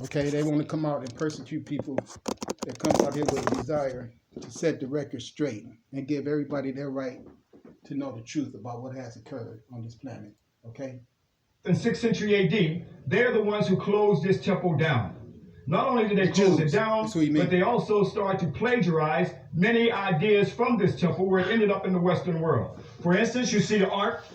Okay, they want to come out and persecute people that come out here with a desire to set the record straight and give everybody their right to know the truth about what has occurred on this planet. Okay? In 6th century AD, they're the ones who closed this temple down. Not only did they close it down, but they also started to plagiarize many ideas from this temple where it ended up in the Western world. For instance, you see the Ark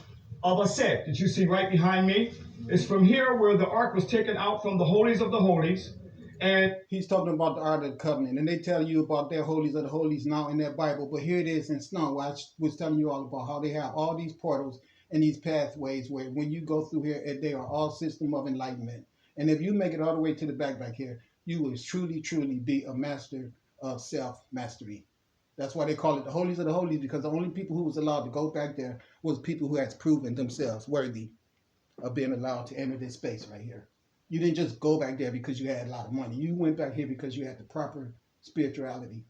of Aset that you see right behind me. It's from here where the Ark was taken out from the Holies of the Holies. And he's talking about the Ark of the Covenant, and they tell you about their Holies of the Holies now in their Bible, but here it is in stone, where I was telling you all about how they have all these portals and these pathways where when you go through here, they are all system of enlightenment. And if you make it all the way to the back here, you will truly, truly be a master of self-mastery. That's why they call it the Holies of the Holies, because the only people who was allowed to go back there was people who has proven themselves worthy of being allowed to enter this space right here. You didn't just go back there because you had a lot of money. You went back here because you had the proper spirituality.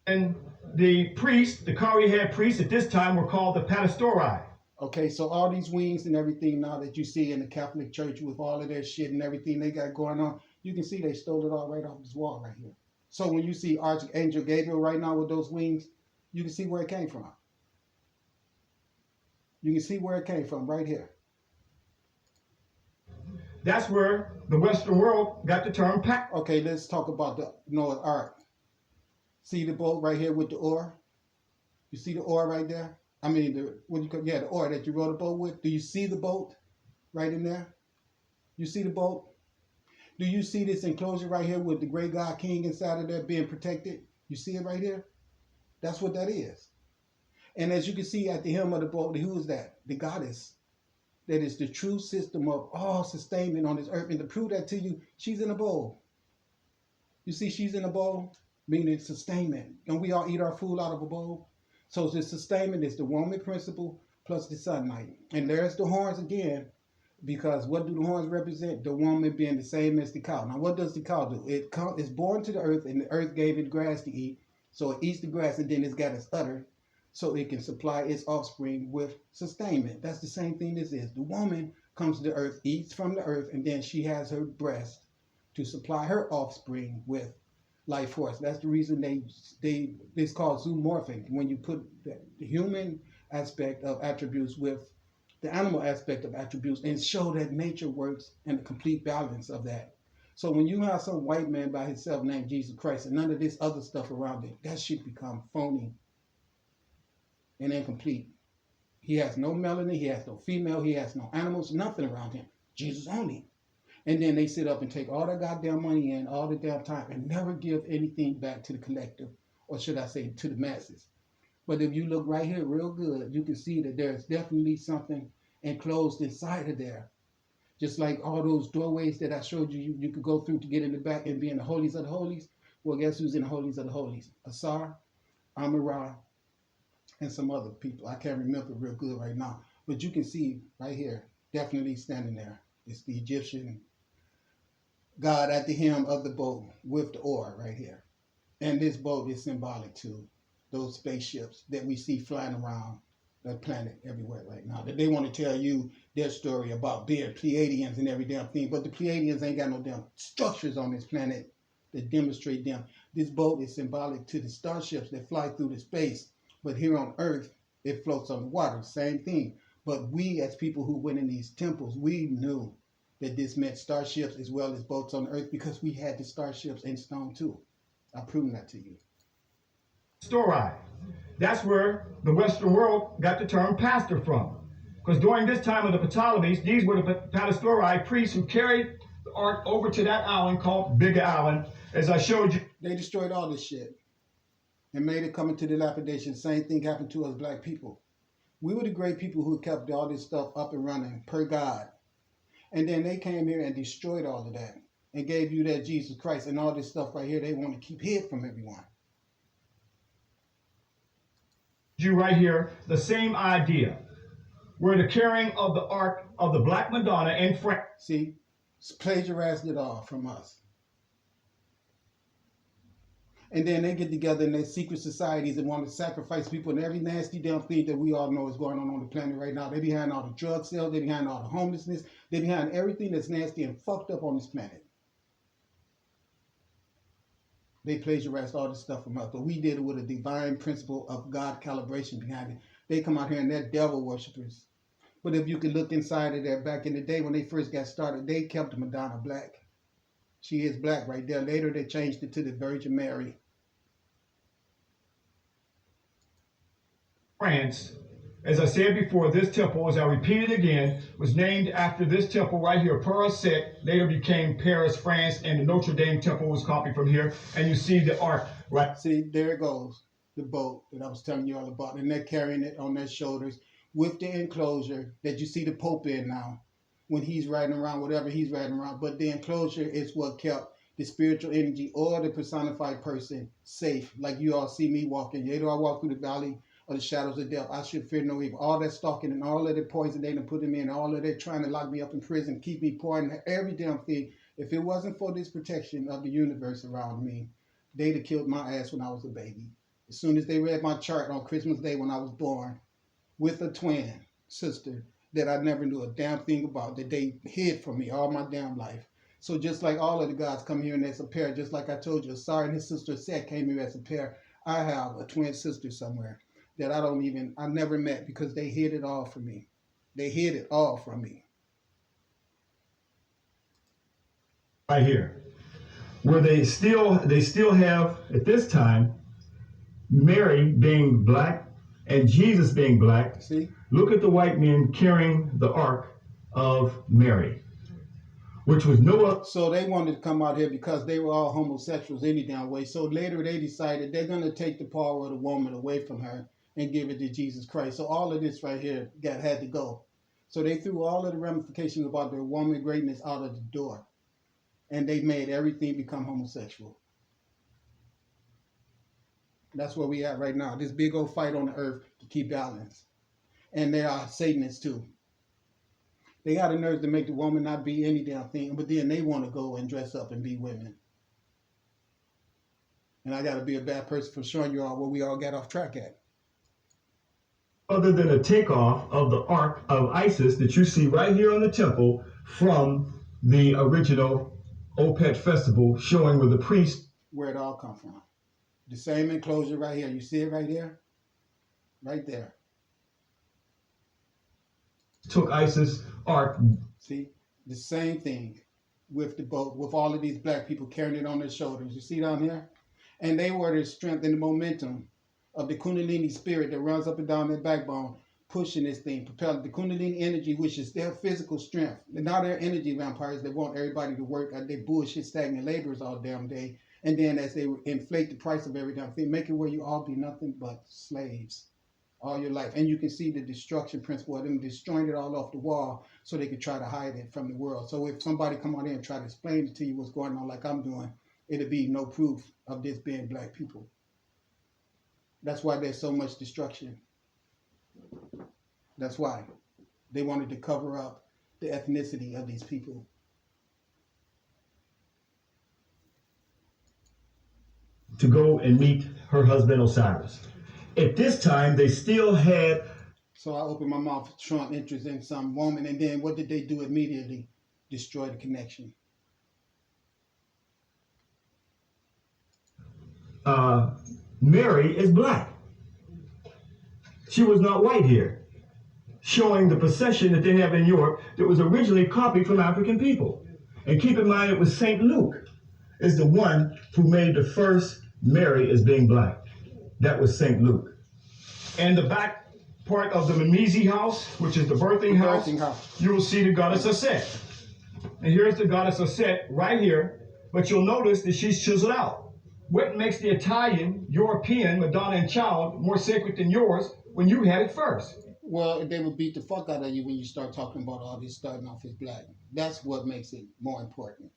And the priests, the Kari head priests at this time were called the Patistori. Okay, so all these wings and everything now that you see in the Catholic Church with all of their shit and everything they got going on, you can see they stole it all right off this wall right here. So when you see Archangel Gabriel right now with those wings, you can see where it came from. You can see where it came from right here. That's where the Western world got the term pack. Okay, let's talk about the Noah's Ark. See the boat right here with the oar? You see the oar right there? I mean, the oar that you rowed a boat with. Do you see the boat right in there? You see the boat? Do you see this enclosure right here with the great God King inside of there being protected? You see it right here? That's what that is. And as you can see at the helm of the boat, who is that? The goddess. That is the true system of all sustainment on this earth. And to prove that to you, she's in a bowl. You see, she's in a bowl, meaning sustainment. Don't we all eat our food out of a bowl? So the sustainment is the woman principle plus the sunlight. And there's the horns again, because what do the horns represent? The woman being the same as the cow. Now, what does the cow do? It's born to the earth, and the earth gave it grass to eat. So it eats the grass, and then it's got its udder, so it can supply its offspring with sustainment. That's the same thing this is. The woman comes to the earth, eats from the earth, and then she has her breast to supply her offspring with life force. That's the reason it's called zoomorphic, when you put the human aspect of attributes with the animal aspect of attributes and show that nature works in a complete balance of that. So when you have some white man by himself named Jesus Christ and none of this other stuff around it, that should become phony and incomplete. He has no melanin, he has no female, he has no animals, nothing around him. Jesus only. And then they sit up and take all that goddamn money in, all the damn time, and never give anything back to the collective, or should I say to the masses. But if you look right here real good, you can see that there's definitely something enclosed inside of there. Just like all those doorways that I showed you, you could go through to get in the back and be in the Holies of the Holies. Well, guess who's in the Holies of the Holies? Asar, Amon-Ra, and some other people. I can't remember real good right now. But you can see right here, definitely standing there. It's the Egyptian God at the helm of the boat with the oar right here. And this boat is symbolic to those spaceships that we see flying around the planet everywhere right now. That they want to tell you their story about being Pleiadians and every damn thing. But the Pleiadians ain't got no damn structures on this planet that demonstrate them. This boat is symbolic to the starships that fly through the space. But here on Earth, it floats on the water. Same thing. But we, as people who went in these temples, we knew that this meant starships as well as boats on Earth, because we had the starships in stone too. I've proven that to you. Story. That's where the Western world got the term pastor from. Because during this time of the Ptolemies, these were the Patistori priests who carried the ark over to that island called Big Island, as I showed you. They destroyed all this shit and made it come into dilapidation. Same thing happened to us black people. We were the great people who kept all this stuff up and running per God. And then they came here and destroyed all of that and gave you that Jesus Christ and all this stuff right here they want to keep hid from everyone. You right here, the same idea, where the carrying of the Ark of the Black Madonna in France. See, plagiarized it all from us. And then they get together in their secret societies and want to sacrifice people and every nasty damn thing that we all know is going on the planet right now. They're behind all the drug sales. They're behind all the homelessness. They're behind everything that's nasty and fucked up on this planet. They plagiarized all this stuff from us, but we did it with a divine principle of God calibration behind it. They come out here and they're devil worshippers. But if you could look inside of there, back in the day when they first got started, they kept Madonna black. She is black right there. Later they changed it to the Virgin Mary. France, as I said before, this temple, as I repeat it again, was named after this temple right here. Paris-Sec later became Paris, France, and the Notre Dame temple was copied from here. And you see the ark, right? See, there it goes, the boat that I was telling you all about. And they're carrying it on their shoulders with the enclosure that you see the Pope in now when he's riding around, whatever he's riding around. But the enclosure is what kept the spiritual energy or the personified person safe. Like you all see me walking. Yet do I walk through the valley of the shadows of death, I should fear no evil. All that stalking and all of the poison they done put him in, all of that trying to lock me up in prison, keep me poor, every damn thing. If it wasn't for this protection of the universe around me, they'd have killed my ass when I was a baby. As soon as they read my chart on Christmas Day when I was born, with a twin sister that I never knew a damn thing about, that they hid from me all my damn life. So just like all of the gods come here and as a pair, just like I told you, Asar and his sister Set came here as a pair, I have a twin sister somewhere that I never met because they hid it all from me. They hid it all from me. Right here, where they still have, at this time, Mary being black and Jesus being black. See? Look at the white men carrying the ark of Mary, which was Noah. So they wanted to come out here because they were all homosexuals any damn way. So later they decided they're going to take the power of the woman away from her and give it to Jesus Christ. So all of this right here had to go. So they threw all of the ramifications about their woman greatness out of the door. And they made everything become homosexual. That's where we at right now. This big old fight on the earth to keep balance. And they are Satanists too. They got the nerve to make the woman not be any damn thing, but then they want to go and dress up and be women. And I got to be a bad person for showing you all where we all got off track at. Other than a takeoff of the Ark of Isis that you see right here on the temple from the original Opet festival, showing where the priest, where it all come from. The same enclosure right here. You see it right here? Right there. Took Isis Ark. See? The same thing with the boat, with all of these black people carrying it on their shoulders. You see down here? And they were the strength and the momentum of the Kundalini spirit that runs up and down their backbone, pushing this thing, propelling the Kundalini energy, which is their physical strength. And now they're energy vampires that want everybody to work at their bullshit stagnant laborers all damn day. And then as they inflate the price of every damn thing, make it where you all be nothing but slaves all your life. And you can see the destruction principle of them destroying it all off the wall so they could try to hide it from the world. So if somebody come on in and try to explain to you what's going on like I'm doing, it'll be no proof of this being black people. That's why there's so much destruction. That's why. They wanted to cover up the ethnicity of these people. To go and meet her husband Osiris. At this time, they still had... So I opened my mouth, showing interest in some woman, and then what did they do immediately? Destroy the connection. Mary is black. She was not white here, showing the procession that they have in Europe that was originally copied from African people. And keep in mind, it was St. Luke is the one who made the first Mary as being black. That was St. Luke. And the back part of the Mimizi house, which is the birthing house, you will see the goddess Aset. And here's the goddess Aset right here, but you'll notice that she's chiseled out. What makes the Italian, European, Madonna and Child more sacred than yours when you had it first? Well, they will beat the fuck out of you when you start talking about all this starting off as black. That's what makes it more important.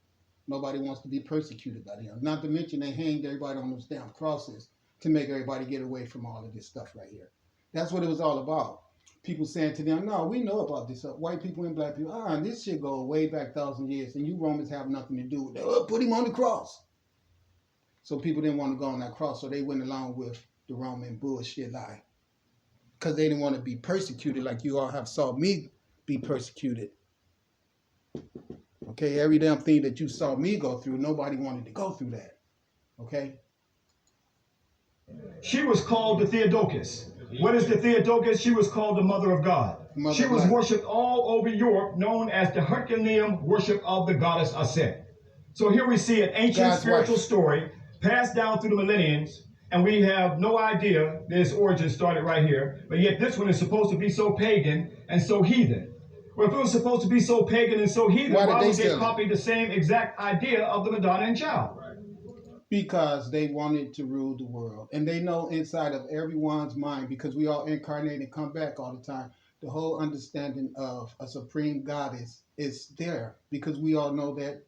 Nobody wants to be persecuted by them. Not to mention they hanged everybody on those damn crosses to make everybody get away from all of this stuff right here. That's what it was all about. People saying to them, no, we know about this. White people and black people, and this shit go way back 1,000 years, and you Romans have nothing to do with it. Oh, put him on the cross. So people didn't want to go on that cross, so they went along with the Roman bullshit lie. Because they didn't want to be persecuted like you all have saw me be persecuted. Okay, every damn thing that you saw me go through, nobody wanted to go through that. Okay? She was called the Theotokos. What is the Theotokos? She was called the Mother of God. She was worshipped all over Europe, known as the Herculean worship of the goddess Aset. So here we see an ancient spiritual story passed down through the millenniums, and we have no idea this origin started right here, but yet this one is supposed to be so pagan and so heathen. Well, if it was supposed to be so pagan and so heathen, why would they copy the same exact idea of the Madonna and Child? Because they wanted to rule the world. And they know inside of everyone's mind, because we all incarnate and come back all the time, the whole understanding of a supreme goddess is there, because we all know that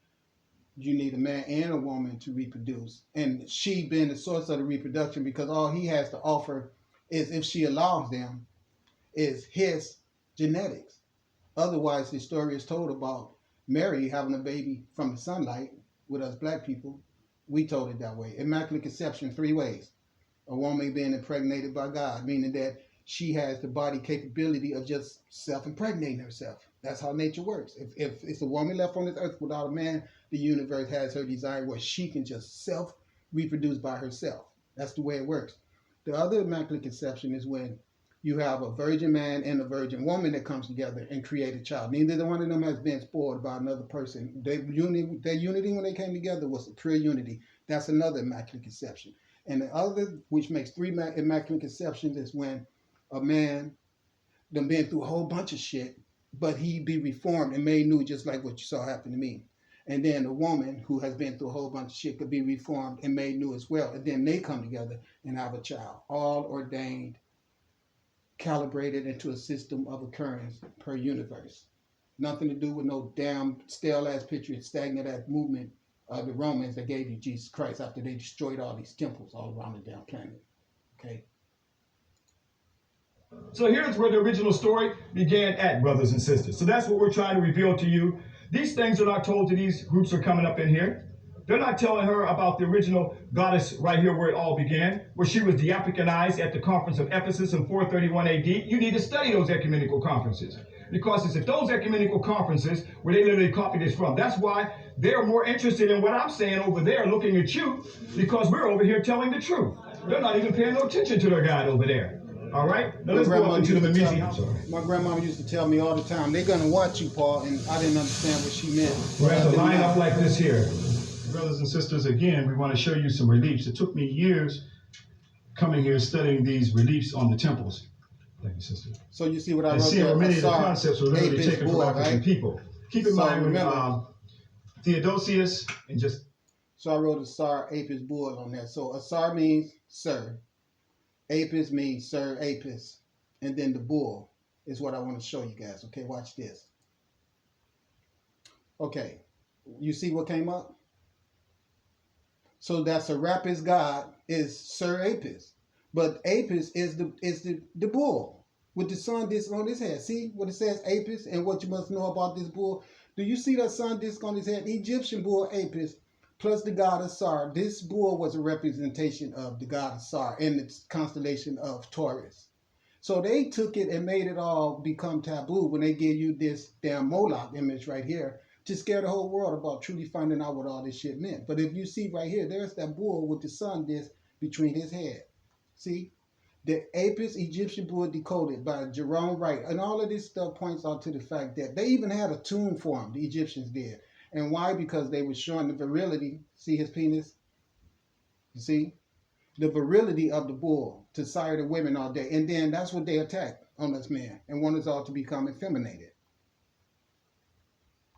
you need a man and a woman to reproduce. And she being the source of the reproduction, because all he has to offer is, if she allows them, is his genetics. Otherwise, the story is told about Mary having a baby from the sunlight with us black people. We told it that way. Immaculate conception, 3 ways. A woman being impregnated by God, meaning that she has the body capability of just self-impregnating herself. That's how nature works. If it's a woman left on this earth without a man, the universe has her desire where she can just self-reproduce by herself. That's the way it works. The other immaculate conception is when you have a virgin man and a virgin woman that comes together and create a child. Neither one of them has been spoiled by another person. Their unity when they came together was a pure unity. That's another immaculate conception. And the other, which makes 3 immaculate conceptions, is when a man done been through a whole bunch of shit, but he be reformed and made new, just like what you saw happen to me. And then a woman who has been through a whole bunch of shit could be reformed and made new as well. And then they come together and have a child, all ordained, calibrated into a system of occurrence per universe. Nothing to do with no damn stale ass picture, stagnant ass movement of the Romans that gave you Jesus Christ after they destroyed all these temples all around the damn planet. Okay? So here's where the original story began at, brothers and sisters. So that's what we're trying to reveal to you. These things are not told to these groups who are coming up in here. They're not telling her about the original goddess right here where it all began, where she was diapicanized at the conference of Ephesus in 431 AD. You need to study those ecumenical conferences, because it's at those ecumenical conferences where they literally copy this from. That's why they're more interested in what I'm saying over there, looking at you, because we're over here telling the truth. They're not even paying no attention to their guide over there. All right? Now let's go up into the museum. My grandma used to tell me all the time, they're going to watch you, Paul, and I didn't understand what she meant. We're going to line up like this here. Brothers and sisters, again, we want to show you some reliefs. It took me years coming here studying these reliefs on the temples. Thank you, sister. So you see what I wrote there? See where many of the concepts were literally taken from African people. Keep in mind, remember, Theodosius and just... So I wrote Asar Apis Bull on that. So Asar means sir. Apis means Sir Apis. And then the bull is what I want to show you guys. Okay, watch this. Okay, you see what came up? So that Serapis God is Sir Apis. But Apis is the bull with the sun disc on his head. See what it says, Apis, and what you must know about this bull? Do you see that sun disc on his head? Egyptian bull Apis plus the god Asar. This bull was a representation of the god Asar in the constellation of Taurus. So they took it and made it all become taboo when they give you this damn Moloch image right here to scare the whole world about truly finding out what all this shit meant. But if you see right here, there's that bull with the sun disc between his head. See? The Apis Egyptian bull decoded by Jerome Wright. And all of this stuff points out to the fact that they even had a tomb for him, the Egyptians did. And why? Because they were showing the virility. See his penis? You see? The virility of the bull to sire the women all day. And then that's what they attacked on us men and want us all to become effeminated.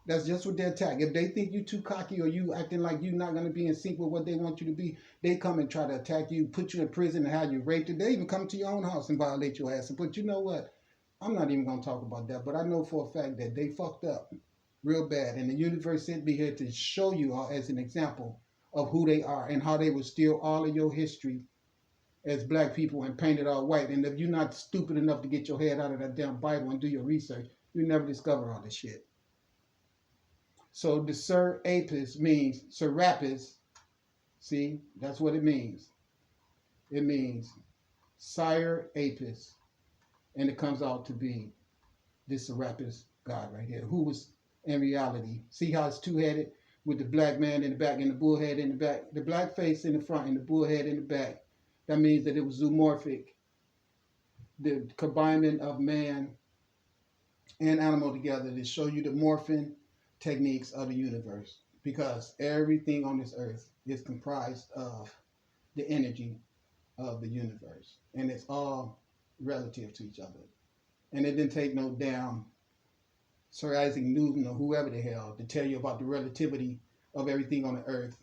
That's just what they attack. If they think you too cocky or you acting like you're not going to be in sync with what they want you to be, they come and try to attack you, put you in prison and have you raped. They even come to your own house and violate your ass. But you know what? I'm not even going to talk about that. But I know for a fact that they fucked up real bad. And the universe sent me here to show you all as an example of who they are and how they will steal all of your history as black people and paint it all white. And if you're not stupid enough to get your head out of that damn Bible and do your research, you'll never discover all this shit. So the Sir Apis means Serapis. See, that's what it means. It means Sire Apis. And it comes out to be this Serapis God right here, who was in reality. See how it's two-headed? with the black man in the back and the bull head in the back, the black face in the front and the bull head in the back. That means that it was zoomorphic, the combination of man and animal together to show you the morphing techniques of the universe. Because everything on this earth is comprised of the energy of the universe. And it's all relative to each other. And it didn't take no damn Sir Isaac Newton or whoever the hell to tell you about the relativity of everything on the earth,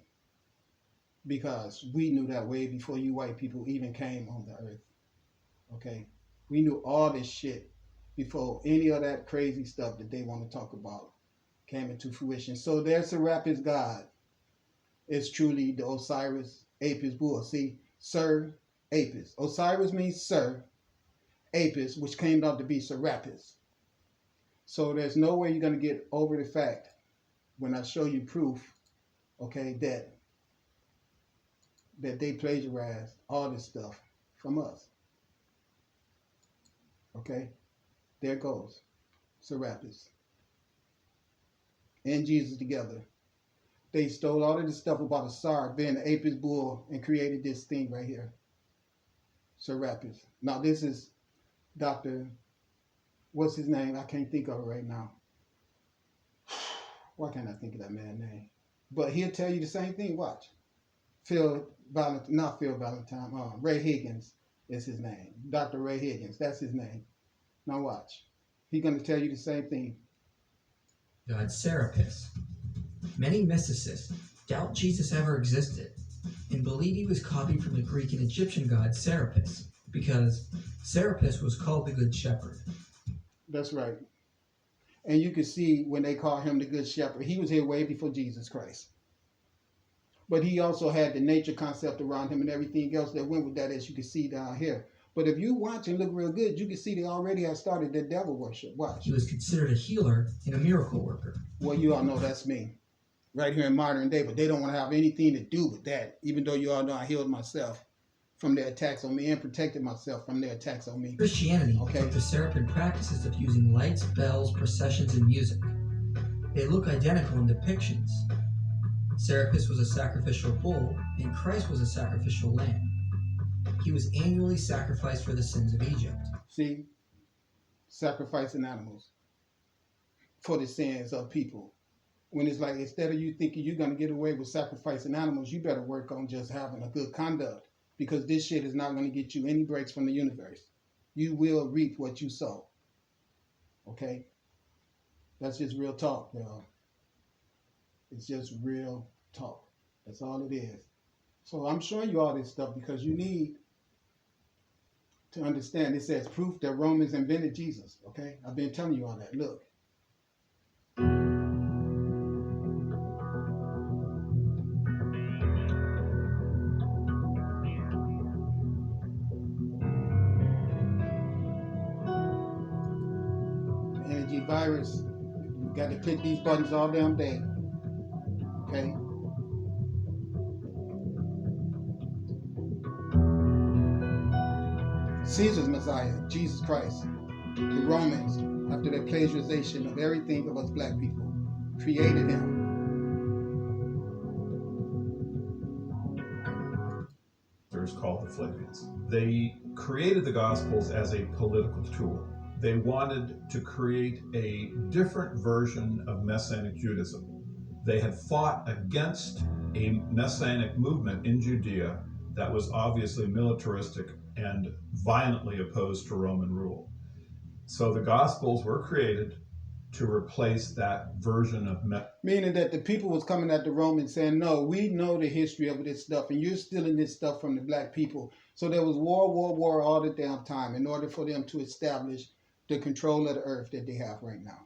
because we knew that way before you white people even came on the earth. Okay? We knew all this shit before any of that crazy stuff that they want to talk about came into fruition. So their Serapis God is truly the Osiris Apis bull. See, Sir Apis. Osiris means Sir. Apis, which came out to be Serapis. So there's no way you're going to get over the fact when I show you proof, okay, that they plagiarized all this stuff from us. Okay, there goes Serapis and Jesus together. They stole all of this stuff about Asar being the Apis bull and created this thing right here, Serapis. Now this is Dr. What's his name? I can't think of it right now. Why can't I think of that man's name? But he'll tell you the same thing. Watch. Not Phil Valentine. Ray Higgins is his name. Dr. Ray Higgins. That's his name. Now watch. He's going to tell you the same thing. God Serapis. Many mysticists doubt Jesus ever existed and believe he was copied from the Greek and Egyptian god Serapis, because Serapis was called the Good Shepherd. That's right. And you can see when they call him the Good Shepherd, he was here way before Jesus Christ. But he also had the nature concept around him and everything else that went with that, as you can see down here. But if you watch and look real good, you can see they already have started their devil worship. Watch. He was considered a healer and a miracle worker. Well, you all know that's me. Right here in modern day, but they don't want to have anything to do with that, even though you all know I healed myself from their attacks on me and protected myself from their attacks on me. Christianity took the Seraphim practices of using lights, bells, processions, and music. They look identical in depictions. Serapis was a sacrificial bull, and Christ was a sacrificial lamb. He was annually sacrificed for the sins of Egypt. See? Sacrificing animals for the sins of people. When it's like, instead of you thinking you're going to get away with sacrificing animals, you better work on just having a good conduct. Because this shit is not going to get you any breaks from the universe. You will reap what you sow. Okay? That's just real talk, y'all. It's just real talk. That's all it is. So I'm showing you all this stuff because you need to understand. It says proof that Romans invented Jesus. Okay? I've been telling you all that. Look. Virus, you got to click these buttons all damn day. Okay? Caesar's Messiah, Jesus Christ. The Romans, after their plagiarization of everything of us black people, created him. Called the Philippians. They created the Gospels as a political tool. They wanted to create a different version of Messianic Judaism. They had fought against a Messianic movement in Judea that was obviously militaristic and violently opposed to Roman rule. So the Gospels were created to replace that version of meaning that the people was coming at the Romans saying, no, we know the history of this stuff and you're stealing this stuff from the black people. So there was war all the damn time in order for them to establish the control of the earth that they have right now.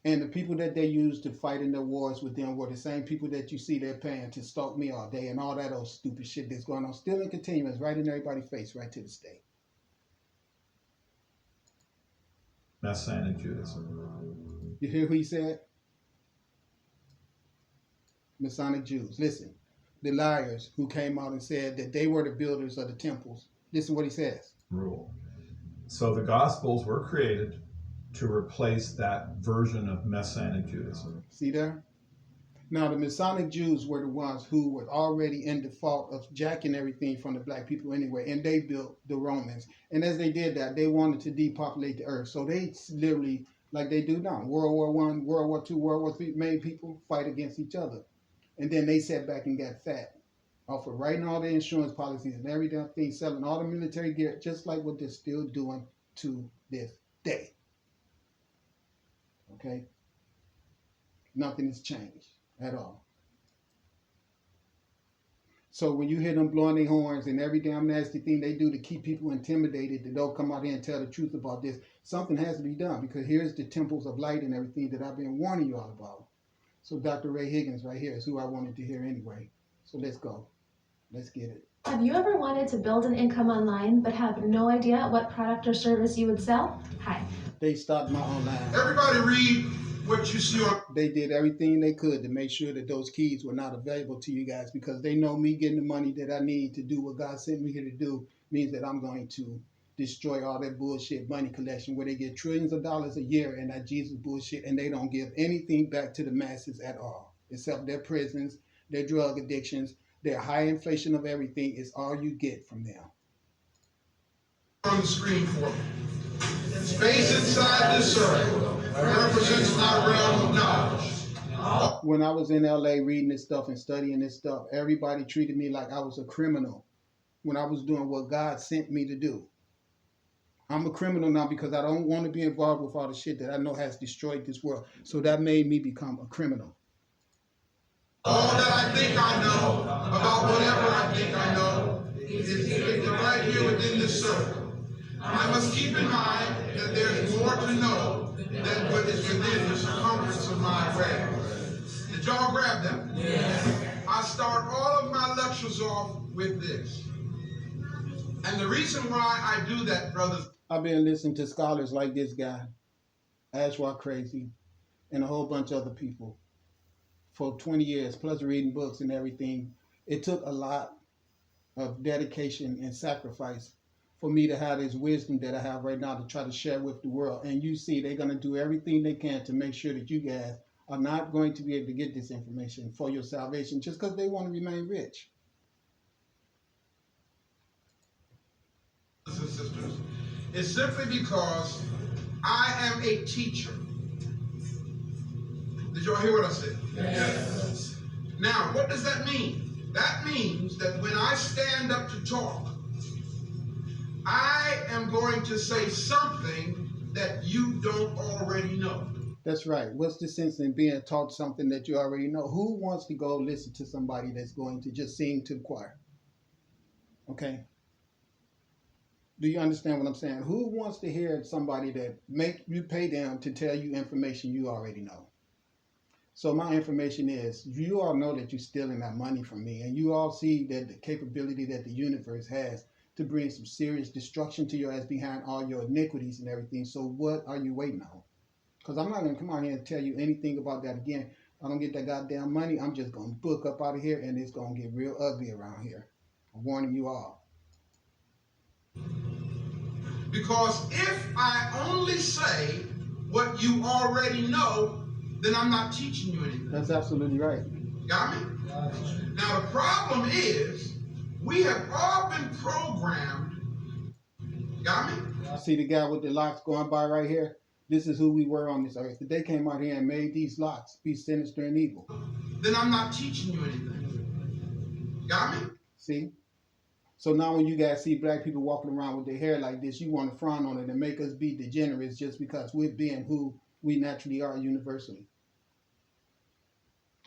And the people that they used to fight in their wars with them were the same people that you see they're paying to stalk me all day and all that old stupid shit that's going on. Still in continuous, right in everybody's face, right to this day. Messianic Judaism. You hear who he said? Masonic Jews. Listen, the liars who came out and said that they were the builders of the temples. Listen what he says. Rule. So the Gospels were created to replace that version of Messianic Judaism. See there? Now, the Masonic Jews were the ones who were already in default of jacking everything from the black people anyway, and they built the Romans. And as they did that, they wanted to depopulate the earth. So they literally, like they do now, World War I, World War II, World War III, made people fight against each other. And then they sat back and got fat off of writing all the insurance policies and every damn thing, selling all the military gear, just like what they're still doing to this day. Okay? Nothing has changed at all. So when you hear them blowing their horns and every damn nasty thing they do to keep people intimidated, that don't come out here and tell the truth about this, something has to be done, because here's the temples of light and everything that I've been warning you all about. So Dr. Ray Higgins right here is who I wanted to hear anyway. So let's go. Let's get it. Have you ever wanted to build an income online but have no idea what product or service you would sell? Hi. They stopped my online. Everybody read what you see on. They did everything they could to make sure that those keys were not available to you guys, because they know me getting the money that I need to do what God sent me here to do means that I'm going to destroy all that bullshit money collection where they get trillions of dollars a year and that Jesus bullshit, and they don't give anything back to the masses at all, except their prisons, their drug addictions, their high inflation of everything is all you get from them. On the screen for me. Space inside this circle represents my realm of knowledge. When I was in LA reading this stuff and studying this stuff, everybody treated me like I was a criminal when I was doing what God sent me to do. I'm a criminal now because I don't want to be involved with all the shit that I know has destroyed this world. So that made me become a criminal. All that I think I know about whatever I think I know is right here within this circle. I must keep in mind that there's more to know than what is within the circumference of my realm. Did y'all grab that? Yeah. I start all of my lectures off with this. And the reason why I do that, brothers, I've been listening to scholars like this guy, Ashwa Crazy, and a whole bunch of other people for 20 years, plus reading books and everything. It took a lot of dedication and sacrifice for me to have this wisdom that I have right now to try to share with the world. And you see, they're going to do everything they can to make sure that you guys are not going to be able to get this information for your salvation just because they want to remain rich. and sisters, is simply because I am a teacher. Did y'all hear what I said? Yes. Now, what does that mean? That means that when I stand up to talk, I am going to say something that you don't already know. That's right. What's the sense in being taught something that you already know? Who wants to go listen to somebody that's going to just sing to the choir? Okay. Do you understand what I'm saying? Who wants to hear somebody that make you pay them to tell you information you already know? So my information is, you all know that you're stealing that money from me, and you all see that the capability that the universe has to bring some serious destruction to your ass behind all your iniquities and everything. So what are you waiting on? Because I'm not going to come out here and tell you anything about that again. I don't get that goddamn money. I'm just going to book up out of here, and it's going to get real ugly around here. I'm warning you all. Because if I only say what you already know, then I'm not teaching you anything. That's absolutely right. Got me? Now the problem is, we have all been programmed. Got me? See the guy with the locks going by right here? This is who we were on this earth. If they came out here and made these locks be sinister and evil, then I'm not teaching you anything. Got me? See? So now when you guys see black people walking around with their hair like this, you want to frown on it and make us be degenerates just because we're being who we naturally are universally.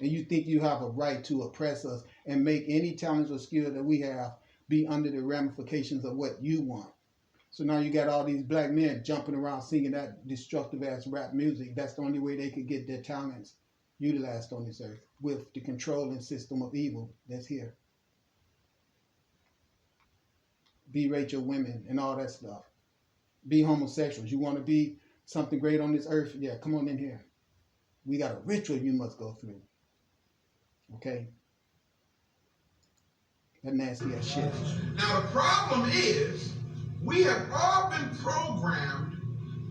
And you think you have a right to oppress us and make any talents or skill that we have be under the ramifications of what you want. So now you got all these black men jumping around singing that destructive ass rap music. That's the only way they could get their talents utilized on this earth, with the controlling system of evil that's here. Berate your women and all that stuff. Be homosexuals. You want to be something great on this earth? Yeah, come on in here. We got a ritual you must go through. Okay? That nasty ass shit. Now the problem is, we have all been programmed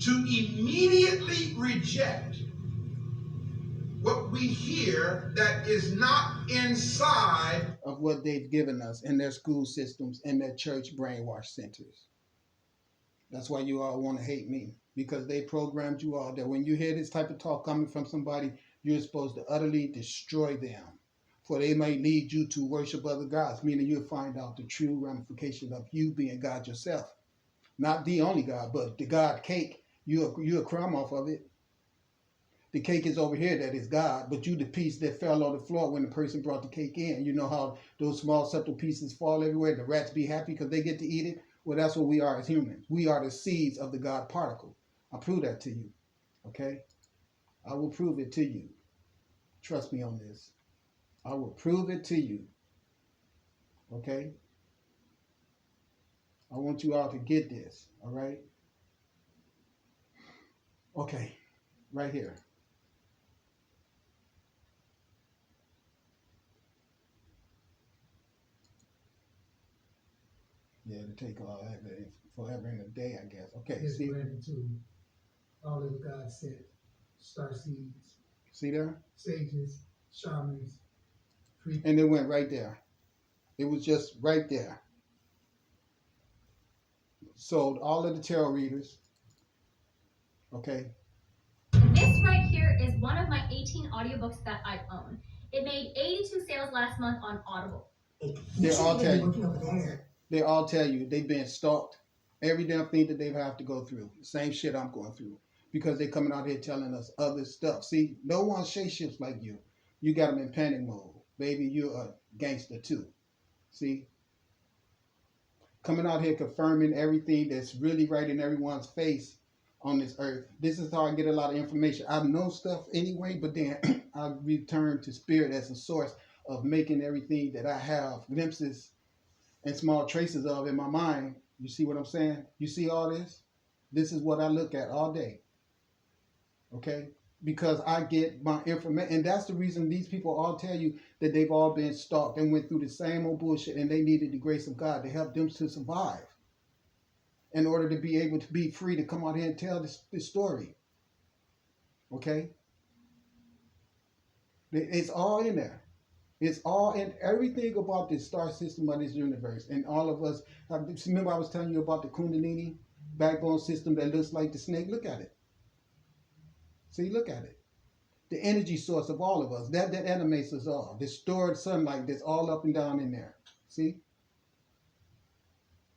to immediately reject what we hear that is not inside of what they've given us in their school systems and their church brainwash centers. That's why you all want to hate me, because they programmed you all that when you hear this type of talk coming from somebody, you're supposed to utterly destroy them. For they might lead you to worship other gods, meaning you'll find out the true ramification of you being God yourself. Not the only God, but the God cake. You a crumb off of it. The cake is over here that is God, but you the piece that fell on the floor when the person brought the cake in. You know how those small subtle pieces fall everywhere? The rats be happy because they get to eat it? Well, that's what we are as humans. We are the seeds of the God particle. I'll prove that to you, okay? I will prove it to you. Trust me on this. I will prove it to you, okay? I want you all to get this, all right? Okay, right here. Yeah, to take all that forever and a day, I guess. Okay, It's see? gratitude. All of God sent star seeds, See there? sages, shamans, priests. And it went right there. It was just right there. So all of the tarot readers, okay? This right here is one of my 18 audiobooks that I own. It made 82 sales last month on Audible. They all tell you. They all tell you they've been stalked. Every damn thing that they have to go through. Same shit I'm going through. Because they're coming out here telling us other stuff. See, no one shapeshifts like you. You got them in panic mode. Baby, you're a gangster too. See? Coming out here confirming everything that's really right in everyone's face on this earth. This is how I get a lot of information. I know stuff anyway, but then I return to spirit as a source of making everything that I have glimpses and small traces of in my mind. You see what I'm saying? You see all this? This is what I look at all day. Okay? Because I get my information. And that's the reason these people all tell you that they've all been stalked and went through the same old bullshit and they needed the grace of God to help them to survive in order to be able to be free to come out here and tell this story. Okay? It's all in there. It's all in everything about this star system of this universe. And all of us, remember I was telling you about the Kundalini backbone system that looks like the snake? Look at it. See, look at it. The energy source of all of us, that animates us all. The stored sunlight that's all up and down in there. See?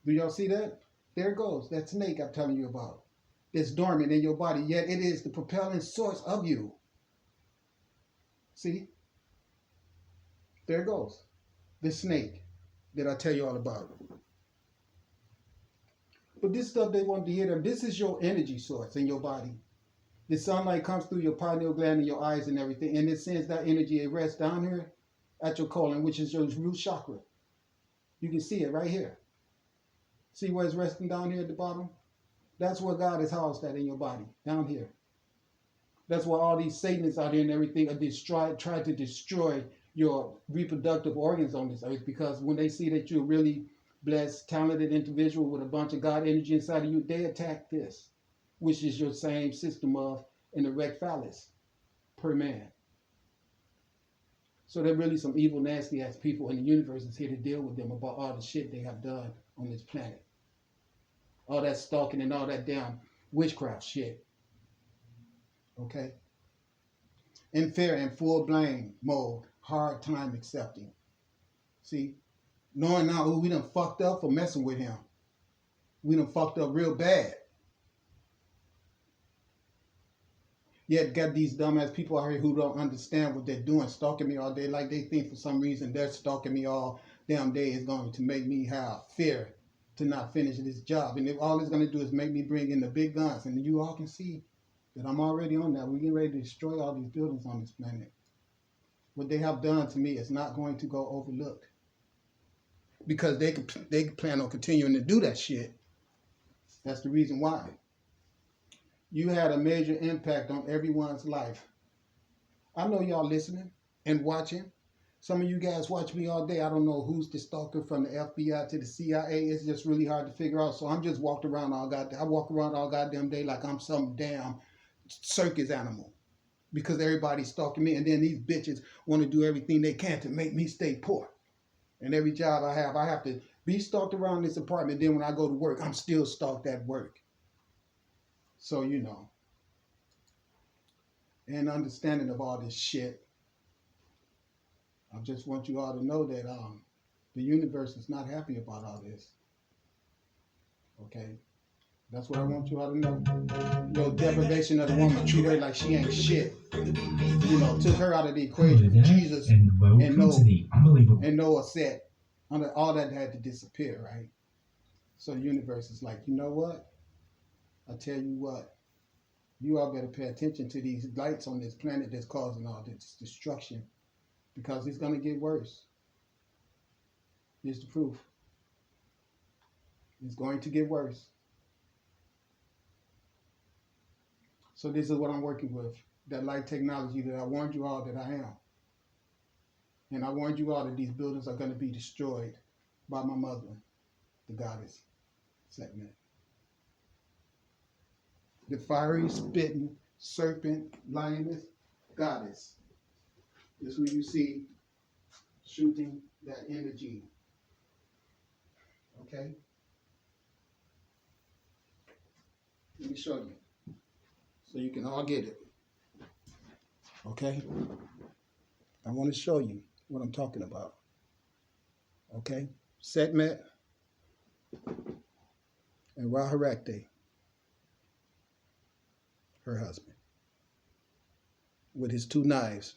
Do y'all see that? There it goes. That snake I'm telling you about. That's dormant in your body, yet it is the propelling source of you. See? There it goes. The snake that I tell you all about. But this stuff they want to hear, this is your energy source in your body. The sunlight comes through your pineal gland and your eyes and everything, and it sends that energy, it rests down here at your colon, which is your root chakra. You can see it right here. See where it's resting down here at the bottom? That's where God is housed at in your body, down here. That's why all these Satanists out here and everything are try to destroy your reproductive organs on this earth, because when they see that you're a really blessed, talented individual with a bunch of God energy inside of you, they attack this, which is your same system of an erect phallus per man. So they're really some evil, nasty ass people, and the universe is here to deal with them about all the shit they have done on this planet. All that stalking and all that damn witchcraft shit. Okay? In fear and full blame mode, hard time accepting. See? Knowing now, we done fucked up for messing with him. We done fucked up real bad. Yet got these dumbass people out here who don't understand what they're doing, stalking me all day, like they think for some reason they're stalking me all damn day is going to make me have fear to not finish this job. And if all it's going to do is make me bring in the big guns, and you all can see that I'm already on that. We're getting ready to destroy all these buildings on this planet. What they have done to me is not going to go overlooked. Because they plan on continuing to do that shit. That's the reason why. You had a major impact on everyone's life. I know y'all listening and watching. Some of you guys watch me all day. I don't know who's the stalker from the FBI to the CIA. It's just really hard to figure out. So I'm just walked around all goddamn. I walk around all goddamn day like I'm some damn circus animal. because everybody's stalking me, and then these bitches want to do everything they can to make me stay poor. And every job I have to be stalked around this apartment. Then when I go to work, I'm still stalked at work. So, you know, and understanding of all this shit, I just want you all to know that the universe is not happy about all this. Okay? That's what I want you all to know. Your deprivation of the woman, treat her like she ain't shit. You know, took her out of the equation. Jesus and Noah said, all that had to disappear, right? So the universe is like, you know what? I tell you what, you all better pay attention to these lights on this planet that's causing all this destruction, because it's going to get worse. Here's the proof. It's going to get worse. So this is what I'm working with, that light technology that I warned you all that I am. And I warned you all that these buildings are going to be destroyed by my mother, the goddess, Sekhmet. The fiery, spitting, serpent, lioness, goddess is who you see shooting that energy. Okay? Let me show you, so you can all get it. Okay? I want to show you what I'm talking about. Okay? Sekhmet and Ra-Harakte, her husband, with his two knives.